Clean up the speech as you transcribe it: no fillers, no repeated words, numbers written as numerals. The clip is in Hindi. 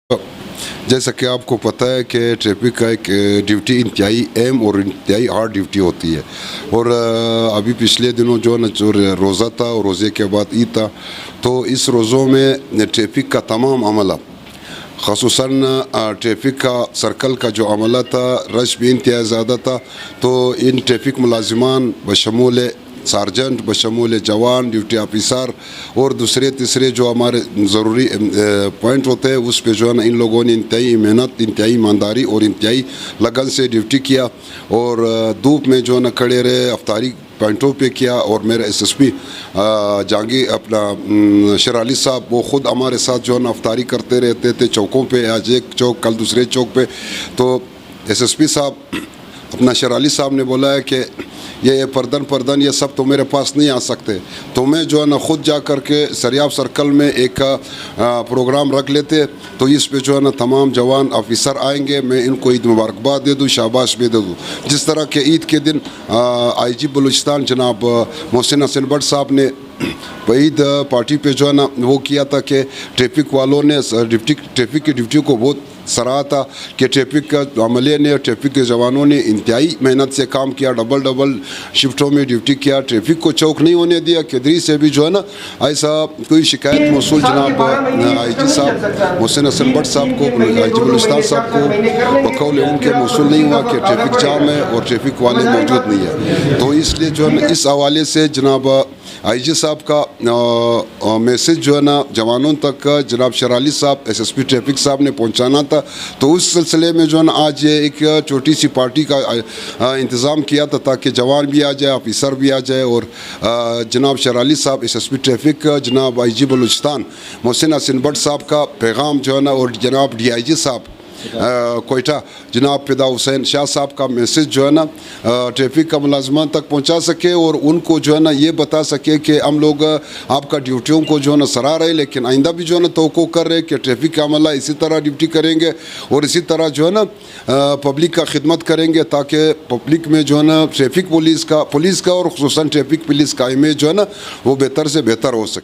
जैसा कि आपको पता है कि ट्रैफिक का एक ड्यूटी इंतहाई अहम और इंतहाई हार्ड ड्यूटी होती है। और अभी पिछले दिनों जो न जो रोज़ा था और रोज़े के बाद ईद था, तो इस रोज़ों में ट्रैफिक का तमाम अमला, ख़ुसूसन ट्रैफिक का सर्कल का जो अमला था, रश भी इंतहाई ज़्यादा था। तो इन ट्रैफिक मुलाजिमान बशमूल सार्जेंट, बशमूल जवान, ड्यूटी ऑफिसर और दूसरे तीसरे जो हमारे ज़रूरी पॉइंट होते हैं, उस पे जो है ना इन लोगों ने इंतहाई मेहनत, इंतहाई ईमानदारी और इंतहाई लगन से ड्यूटी किया। और धूप में जो है ना खड़े रहे, अफ्तारी पॉइंटों पे किया। और मेरे एसएसपी जहांगीर अपना शराली साहब, वो ख़ुद हमारे साथ जो है ना अफ्तारी करते रहते थे चौकों पे, आज एक चौक कल दूसरे चौक पे। तो एसएसपी साहब अपना शराली साहब ने बोला है कि ये पर्दन ये सब तो मेरे पास नहीं आ सकते, तो मैं जो है ना ख़ुद जा कर के सरियाब सर्कल में एक प्रोग्राम रख लेते, तो इस पे जो है ना तमाम जवान ऑफिसर आएंगे, मैं इनको ईद मुबारकबाद दे दूँ, शाबाश भी दे दूँ। जिस तरह के ईद के दिन आईजी बलूचिस्तान जनाब मोहसिन हसन भट्ट साहब ने ईद पार्टी पे जो है ना वो किया था कि ट्रैफिक वालों ने ट्रैफिक की ड्यूटी को बहुत सराहा था कि ट्रैफिक का अमले ने, ट्रैफिक के जवानों ने इंतहाई मेहनत से काम किया, डबल शिफ्टों में ड्यूटी किया, ट्रैफिक को चौक नहीं होने दिया। केदरी से भी जो है ना ऐसा कोई शिकायत मौसूल जनाब आईजी साहब मोहसिन हसन भट्ट साहब को, आईजी बलूचिस्तान साहब को बकौल उनके मौसूल नहीं हुआ कि ट्रैफिक जाम है और ट्रैफिक वाले मौजूद नहीं है। तो इसलिए जो है ना इस हवाले से जनाब आईजी साहब का मैसेज जो है ना जवानों तक जनाब शराली साहब एसएसपी ट्रैफिक साहब ने पहुंचाना था। तो उस सिलसिले में जो है ना आज ये एक छोटी सी पार्टी का इंतज़ाम किया था ताकि जवान भी आ जाए, ऑफिसर भी आ जाए। और जनाब शराली साहब एसएसपी ट्रैफिक, जनाब आईजी बलूचिस्तान मोहसिन हसन भट्ट साहब का पैगाम जो है ना, और जनाब डीआईजी साहब कोयटा जनाब फिदा हुसैन शाह साहब का मैसेज जो है ना ट्रैफिक का मुलाजमान तक पहुंचा सके और उनको जो है ना ये बता सके कि हम लोग आपका ड्यूटियों को जो है ना सराह रहे, लेकिन आइंदा भी जो है ना तवक्को कर रहे कि ट्रैफिक का अमला इसी तरह ड्यूटी करेंगे और इसी तरह जो है ना पब्लिक का खिदमत करेंगे, ताकि पब्लिक में जो है ना ट्रैफिक पुलिस का और खुसूसन ट्रैफिक पुलिस का इमेज जो है ना वो बेहतर से बेहतर हो सके।